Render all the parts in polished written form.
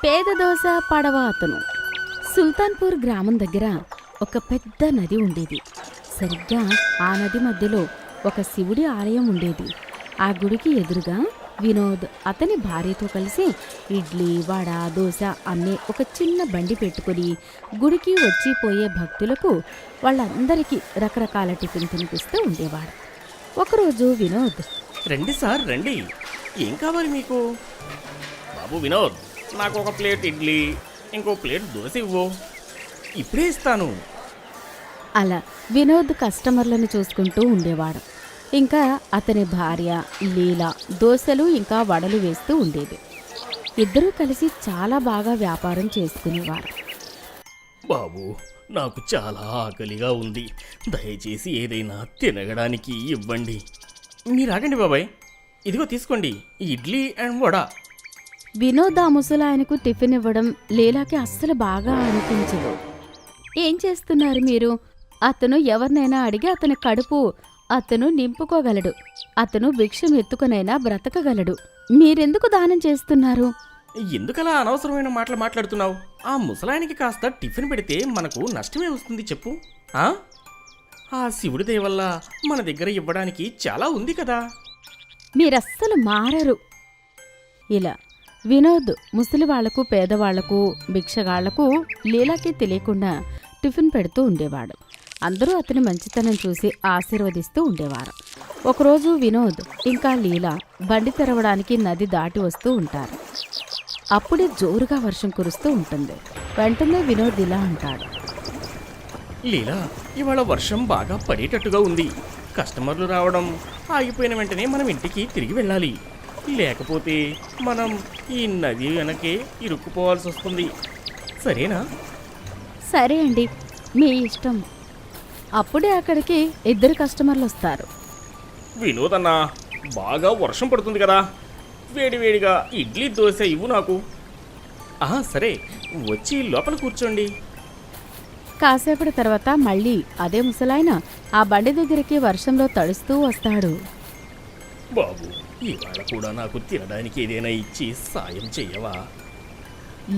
పేద దోస పడవ అతను. సుల్తాన్పూర్ గ్రామం దగ్గర ఒక పెద్ద నది ఉండేది. సరిగ్గా ఆ నది మధ్యలో ఒక శివుడి ఆలయం ఉండేది. ఆ గుడికి ఎదురుగా వినోద్ అతని భార్యతో కలిసి ఇడ్లీ, వడ, దోశ అమ్మే ఒక చిన్న బండి పెట్టుకుని గుడికి వచ్చిపోయే భక్తులకు వాళ్ళందరికీ రకరకాల టిఫిన్ తినిపిస్తూ ఉండేవాడు. ఒకరోజు వినోద్, రండి సార్ రండి, ఏం కావాలి మీకు? బాబు వినోద్, నాకు ఒక ప్లేట్ ఇడ్లీ, ఇంకో ప్లేట్ దోశ ఇవ్వు, ఇప్పుడే ఇస్తాను. అలా వినోద్ కస్టమర్లను చూసుకుంటూ ఉండేవాడు. ఇంకా అతని భార్య లీలా దోశలు ఇంకా వడలు వేస్తూ ఉండేది. ఇద్దరూ కలిసి చాలా బాగా వ్యాపారం చేసుకునేవారు. బాబు, నాకు చాలా ఆకలిగా ఉంది, దయచేసి ఏదైనా తినగడానికి ఇవ్వండి. మీరు ఆగండి బాబాయ్, ఇదిగో తీసుకోండి ఇడ్లీ అండ్ వడ. వినోద్ ఆ ముసలాయనకు టిఫిన్ ఇవ్వడం లీలాకి అస్సలు బాగా అనిపించదు. ఏం చేస్తున్నారు మీరు? అతను ఎవరినైనా అడిగి అతను నింపుకోగలడు. అతను భిక్షం ఎత్తుకునైనా బ్రతకగలడు. మీరెందుకు దానం చేస్తున్నారు? ఎందుకలా అనవసరమైన మాటలు మాట్లాడుతున్నావు? ఆ ముసలాయనికి కాస్త టిఫిన్ పెడితే మనకు నష్టమే వస్తుంది చెప్పు. ఆ శివుడి దయ వల్ల మన దగ్గర ఇవ్వడానికి చాలా ఉంది కదా. మీరస్సలు మారరు. ఇలా వినోద్ ముసలివాళ్లకు, పేదవాళ్లకు, భిక్షగాళ్లకు లీలాకి తెలియకుండా టిఫిన్ పెడుతూ ఉండేవాడు. అందరూ అతని మంచితనం చూసి ఆశీర్వదిస్తూ ఉండేవారు. ఒకరోజు వినోద్ ఇంకా లీలా బండి తెరవడానికి నది దాటి వస్తూ ఉంటారు. అప్పుడే జోరుగా వర్షం కురుస్తూ ఉంటుంది. వెంటనే వినోద్ ఇలా అంటాడు, లీలా, ఇవాళ వర్షం బాగా పడేటట్టుగా ఉంది. కస్టమర్లు రావడం ఆగిపోయిన వెంటనే మనం ఇంటికి తిరిగి వెళ్ళాలి. లేకపోతే మనం ఈ నది వెనకే ఇరుక్కుపోవాల్సి వస్తుంది. సరేనా? సరే అండి, మీ ఇష్టం. అప్పుడే అక్కడికి ఇద్దరు కస్టమర్లు వస్తారు. వినోద్ అన్నా, బాగా వర్షం పడుతుంది కదా, వేడివేడిగా ఇడ్లీ దోశ ఇవ్వు నాకు. సరే, వచ్చి లోపల కూర్చోండి. కాసేపటి తర్వాత మళ్ళీ అదే ముసలాయన ఆ బండి దగ్గరికి వర్షంలో తడుస్తూ వస్తాడు. బాబు, ఇవాళ కూడా నాకు తినడానికి ఏదైనా ఇచ్చి సాయం చెయ్యవా?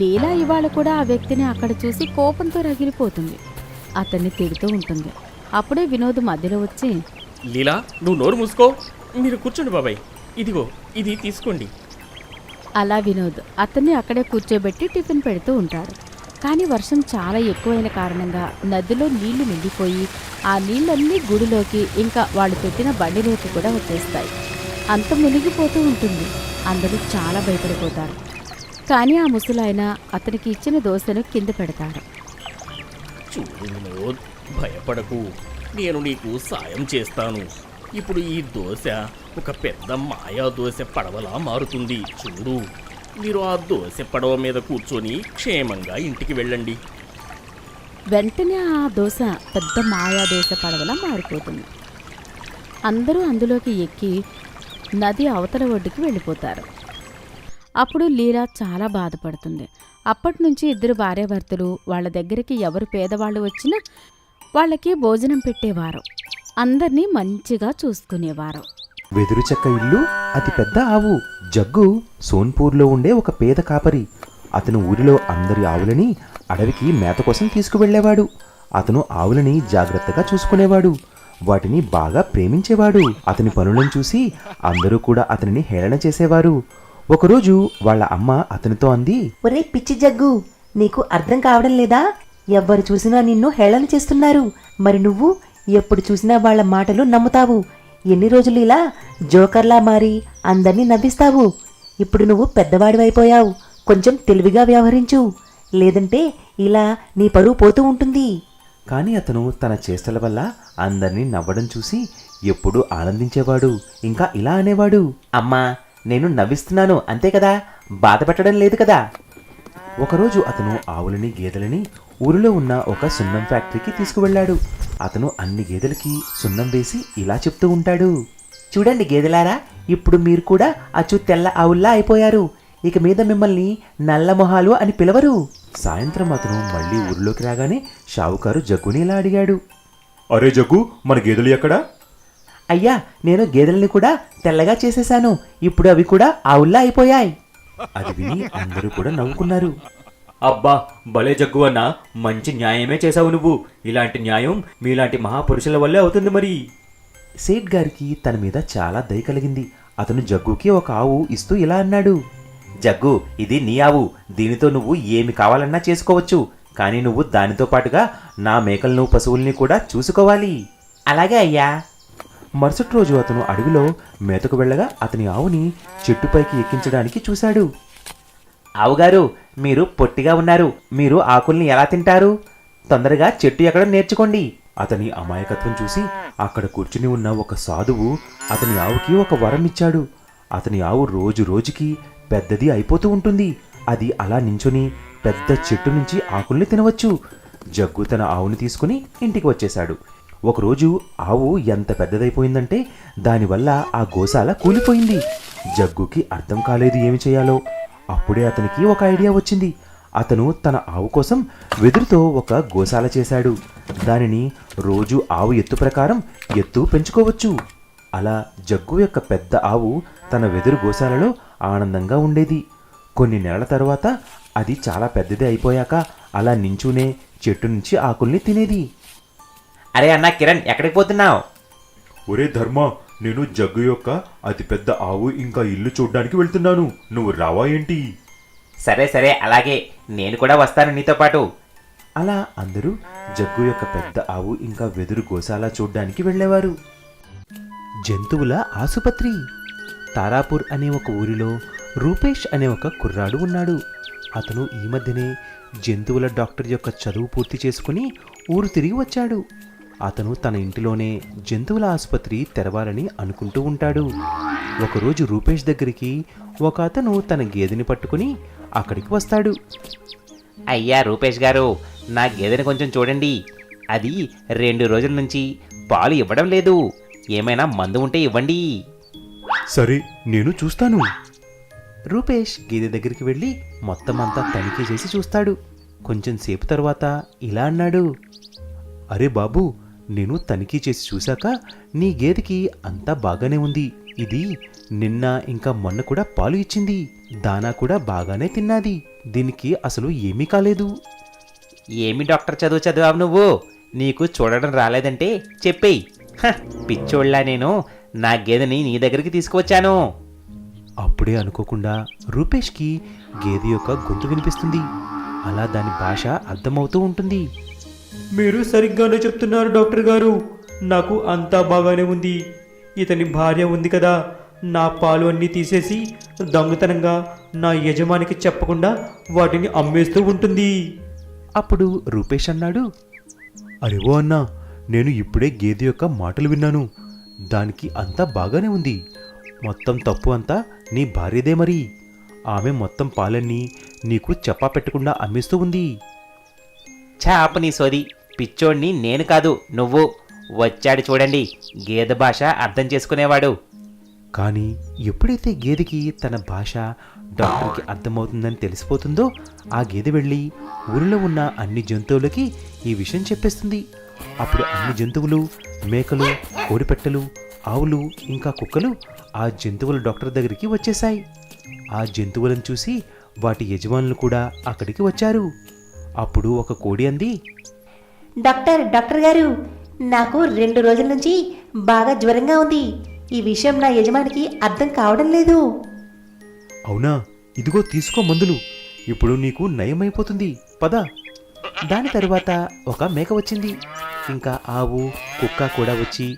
లీలా ఇవాళ కూడా ఆ వ్యక్తిని అక్కడ చూసి కోపంతో రగిలిపోతుంది. అతన్ని తిడుతూ ఉంటుంది. అప్పుడే వినోద్ మధ్యలో వచ్చి, లీలా, నువ్వు నోరు మూసుకో. మీరు కూర్చోండి బాబాయ్, ఇదిగో ఇది తీసుకోండి. అలా వినోద్ అతన్ని అక్కడే కూర్చోబెట్టి టిఫిన్ పెడుతూ ఉంటాడు. కానీ వర్షం చాలా ఎక్కువైన కారణంగా నదిలో నీళ్లు నిండిపోయి ఆ నీళ్ళన్నీ గుడిలోకి ఇంకా వాళ్ళు పెట్టిన బండిలోకి కూడా వచ్చేస్తాయి. అంత మునిగిపోతూ ఉంటుంది. అందరూ చాలా భయపడిపోతారు. కానీ ఆ ముసలాయన అతనికి ఇచ్చిన దోశను కింద పెడతాడు. చూడు వినోద్, భయపడకు, నేను నీకు సాయం చేస్తాను. ఇప్పుడు ఈ దోశ ఒక పెద్ద మాయా దోశ పడవలా మారుతుంది. చూడు, మీరు ఆ దోశ పడవ మీద కూర్చొని క్షేమంగా ఇంటికి వెళ్ళండి. వెంటనే ఆ దోశ పెద్ద మాయా దోశ పడవలా మారిపోతుంది. అందరూ అందులోకి ఎక్కి నది అవతల ఒడ్డుకి వెళ్ళిపోతారు. అప్పుడు లీలా చాలా బాధపడుతుంది. అప్పటినుంచి ఇద్దరు భార్యాభర్తలు వాళ్ళ దగ్గరికి ఎవరు పేదవాళ్ళు వచ్చినా వాళ్ళకి భోజనం పెట్టేవారు. అందర్నీ మంచిగా చూసుకునేవారు. వెదురు చెక్క ఇల్లు, అతి పెద్ద ఆవు. జగ్గు సోన్పూర్లో ఉండే ఒక పేద కాపరి. అతను ఊరిలో అందరి ఆవులని అడవికి మేత కోసం తీసుకువెళ్లేవాడు. అతను ఆవులని జాగ్రత్తగా చూసుకునేవాడు. వాటిని బాగా ప్రేమించేవాడు. అతని పనులను చూసి అందరూ కూడా అతనిని హేళన చేసేవారు. ఒకరోజు వాళ్ళ అమ్మ అతనితో అంది, ఒరే పిచ్చి జగ్గు, నీకు అర్థం కావడం లేదా? ఎవ్వరు చూసినా నిన్ను హేళన చేస్తున్నారు. మరి నువ్వు ఎప్పుడు చూసినా వాళ్ళ మాటలు నమ్ముతావు. ఎన్ని రోజులు ఇలా జోకర్లా మారి అందర్నీ నవ్విస్తావు? ఇప్పుడు నువ్వు పెద్దవాడివైపోయావు. కొంచెం తెలివిగా వ్యవహరించు, లేదంటే ఇలా నీ పరువు పోతూ ఉంటుంది. కానీ అతను తన చేష్టల వల్ల అందర్నీ నవ్వడం చూసి ఎప్పుడూ ఆనందించేవాడు. ఇంకా ఇలా అనేవాడు, అమ్మా, నేను నవ్విస్తున్నాను అంతే కదా, బాధపెట్టడం లేదు కదా. ఒకరోజు అతను ఆవులని, గేదెలని ఊరిలో ఉన్న ఒక సున్నం ఫ్యాక్టరీకి తీసుకువెళ్ళాడు. అతను అన్ని గేదెలకి సున్నం వేసి ఇలా చెప్తూ ఉంటాడు, చూడండి గేదెలారా, ఇప్పుడు మీరు కూడా అచ్చు తెల్ల ఆవుల్లా అయిపోయారు. ఇక మీద మిమ్మల్ని నల్ల మొహాలు అని పిలవరు. సాయంత్రం అతను మళ్ళీ ఊరిలోకి రాగానే షావుకారు జగ్గుని ఇలా అడిగాడు, అరే జగ్గు, మన గేదెలు ఎక్కడా? అయ్యా, నేను గేదెల్ని కూడా తెల్లగా చేసేశాను. ఇప్పుడు అవి కూడా ఆవుల్లా అయిపోయాయి. అది విని అందరూ కూడా నవ్వుకున్నారు. అబ్బా భలే జగ్గు అన్న, మంచి న్యాయమే చేశావు నువ్వు. ఇలాంటి న్యాయం మీలాంటి మహాపురుషుల వల్లే అవుతుంది మరి. సేట్ గారికి తన మీద చాలా దయ కలిగింది. అతను జగ్గుకి ఒక ఆవు ఇస్తూ ఇలా అన్నాడు, జగ్గు, ఇది నీ ఆవు. దీనితో నువ్వు ఏమి కావాలన్నా చేసుకోవచ్చు. కానీ నువ్వు దానితో పాటుగా నా మేకలను పశువుల్ని కూడా చూసుకోవాలి. అలాగే అయ్యా. మరుసటి రోజు అతను అడవిలో మేతకు వెళ్ళగా అతని ఆవుని చెట్టుపైకి ఎక్కించడానికి చూశాడు. ఆవుగారు, మీరు పొట్టిగా ఉన్నారు. మీరు ఆకుల్ని ఎలా తింటారు? తొందరగా చెట్టు ఎక్కడం నేర్చుకోండి. అతని అమాయకత్వం చూసి అక్కడ కూర్చుని ఉన్న ఒక సాధువు అతని ఆవుకి ఒక వరం ఇచ్చాడు. అతని ఆవు రోజు రోజుకి పెద్దది అయిపోతూ ఉంటుంది. అది అలా నించుని పెద్ద చెట్టు నుంచి ఆకుల్ని తినవచ్చు. జగ్గు తన ఆవుని తీసుకుని ఇంటికి వచ్చేశాడు. ఒకరోజు ఆవు ఎంత పెద్దదైపోయిందంటే దానివల్ల ఆ గోశాల కూలిపోయింది. జగ్గుకి అర్థం కాలేదు ఏమి చేయాలో. అప్పుడే అతనికి ఒక ఐడియా వచ్చింది. అతను తన ఆవు కోసం వెదురుతో ఒక గోశాల చేశాడు. దానిని రోజు ఆవు ఎత్తు ప్రకారం ఎత్తు పెంచుకోవచ్చు. అలా జగ్గు యొక్క పెద్ద ఆవు తన వెదురు గోశాలలో ఆనందంగా ఉండేది. కొన్ని నెలల తర్వాత అది చాలా పెద్దది అయిపోయాక అలా నించునే చెట్టు నుంచి ఆకుల్ని తినేది. అరే అన్నా కిరణ్, ఎక్కడికి పోతున్నావు? ఒరే ధర్మ, నేను జగ్గు యొక్క అతిపెద్ద ఆవు ఇంకా ఇల్లు చూడ్డానికి వెళ్తున్నాను. నువ్వు రావా ఏంటి? సరే సరే, అలాగే, నేను కూడా వస్తాను నీతో పాటు. అలా అందరూ జగ్గు యొక్క పెద్ద ఆవు ఇంకా వెదురు గోశాల చూడ్డానికి వెళ్ళేవారు. జంతువుల ఆసుపత్రి. తారాపూర్ అనే ఒక ఊరిలో రూపేష్ అనే ఒక కుర్రాడు ఉన్నాడు. అతను ఈ మధ్యనే జంతువుల డాక్టర్ యొక్క చదువు పూర్తి చేసుకుని ఊరు తిరిగి వచ్చాడు. అతను తన ఇంటిలోనే జంతువుల ఆసుపత్రి తెరవాలని అనుకుంటూ ఉంటాడు. ఒకరోజు రూపేష్ దగ్గరికి ఒక అతను తన గేదెని పట్టుకుని అక్కడికి వస్తాడు. అయ్యా రూపేష్ గారు, నా గేదెని కొంచెం చూడండి. అది 2 రోజుల నుంచి పాలు ఇవ్వడం లేదు. ఏమైనా మందు ఉంటే ఇవ్వండి. సరే, నేను చూస్తాను. రూపేష్ గేదె దగ్గరికి వెళ్ళి మొత్తం అంతా తనిఖీ చేసి చూస్తాడు. కొంచెం సేపు తర్వాత ఇలా అన్నాడు, అరే బాబు, నేను తనిఖీ చేసి చూశాక నీ గేదెకి అంతా బాగానే ఉంది. ఇది నిన్న ఇంకా మొన్న కూడా పాలు ఇచ్చింది. దానా కూడా బాగానే తిన్నది. దీనికి అసలు ఏమీ కాలేదు. ఏమి డాక్టర్ చదివావు నువ్వు? నీకు చూడడం రాలేదంటే చెప్పేయ్. పిచ్చోళ్ళ నేను నా గేదెని నీ దగ్గరికి తీసుకువచ్చాను. అప్పుడే అనుకోకుండా రూపేష్కి గేదె యొక్క గొంతు వినిపిస్తుంది. అలా దాని భాష అర్థమవుతూ ఉంటుంది. మీరు సరిగ్గానే చెప్తున్నారు డాక్టర్ గారు. నాకు అంతా బాగానే ఉంది. ఇతని భార్య ఉంది కదా, నా పాలు అన్నీ తీసేసి దొంగతనంగా నా యజమానికి చెప్పకుండా వాటిని అమ్మేస్తూ ఉంటుంది. అప్పుడు రూపేష్ అన్నాడు, అరేవో అన్నా, నేను ఇప్పుడే గేదె యొక్క మాటలు విన్నాను. దానికి అంతా బాగానే ఉంది. మొత్తం తప్పు అంతా నీ భార్యదే మరి. ఆమె మొత్తం పాలన్నీ నీకు చెప్పా పెట్టకుండా అమ్మేస్తూ ఉంది. చాప నీ సోది. పిచ్చోడిని నేను కాదు, నువ్వు. వచ్చాడు చూడండి, గేదె భాష అర్థం చేసుకునేవాడు. కానీ ఎప్పుడైతే గేదెకి తన భాష డాక్టర్కి అర్థమవుతుందని తెలిసిపోతుందో ఆ గేదె వెళ్ళి ఊరిలో ఉన్న అన్ని జంతువులకి ఈ విషయం చెప్పేస్తుంది. అప్పుడు అన్ని జంతువులు, మేకలు, కోడిపెట్టలు, ఆవులు ఇంకా కుక్కలు ఆ జంతువుల డాక్టర్ దగ్గరికి వచ్చేశాయి. ఆ జంతువులను చూసి వాటి యజమానులు కూడా అక్కడికి వచ్చారు. అప్పుడు ఒక కోడి అంది, డాక్టర్ గారు, నాకు 2 రోజుల నుంచి బాగా జ్వరంగా ఉంది. ఈ విషయం నా యజమానికి అర్థం కావడం లేదు. అవునా, ఇదిగో తీసుకో మందులు. ఇప్పుడు నీకు నయమైపోతుంది, పద. దాని తరువాత ఒక మేక వచ్చింది. ఇంకా ఆవు, కుక్క కూడా వచ్చి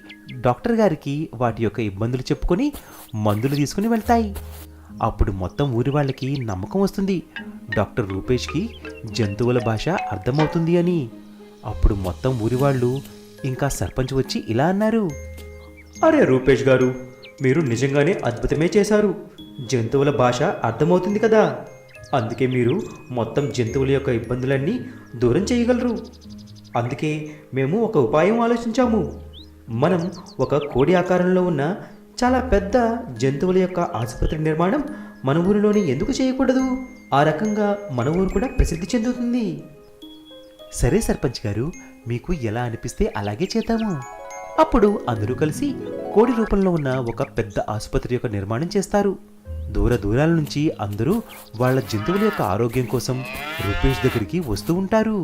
డాక్టర్ గారికి వాటి యొక్క ఇబ్బందులు చెప్పుకొని మందులు తీసుకుని వెళ్తాయి. అప్పుడు మొత్తం ఊరి వాళ్ళకి నమ్మకం వస్తుంది డాక్టర్ రూపేష్కి జంతువుల భాష అర్థమవుతుంది అని. అప్పుడు మొత్తం ఊరి వాళ్ళు ఇంకా సర్పంచ్ వచ్చి ఇలా అన్నారు, అరే రూపేష్ గారు, మీరు నిజంగానే అద్భుతమే చేశారు. జంతువుల భాష అర్థమవుతుంది కదా, అందుకే మీరు మొత్తం జంతువుల యొక్క ఇబ్బందులన్నీ దూరం చేయగలరు. అందుకే మేము ఒక ఉపాయం ఆలోచించాము. మనం ఒక కోడి ఆకారంలో ఉన్న చాలా పెద్ద జంతువుల యొక్క ఆసుపత్రి నిర్మాణం మన ఊరిలోనే ఎందుకు చేయకూడదు? ఆ రకంగా మన ఊరు కూడా ప్రసిద్ధి చెందుతుంది. సరే సర్పంచ్ గారు, మీకు ఎలా అనిపిస్తే అలాగే చేద్దాము. అప్పుడు అందరూ కలిసి కోడి రూపంలో ఉన్న ఒక పెద్ద ఆసుపత్రి యొక్క నిర్మాణం చేస్తారు. దూర దూరాల నుంచి అందరూ వాళ్ళ జంతువుల యొక్క ఆరోగ్యం కోసం రూపేష్ దగ్గరికి వస్తూ ఉంటారు.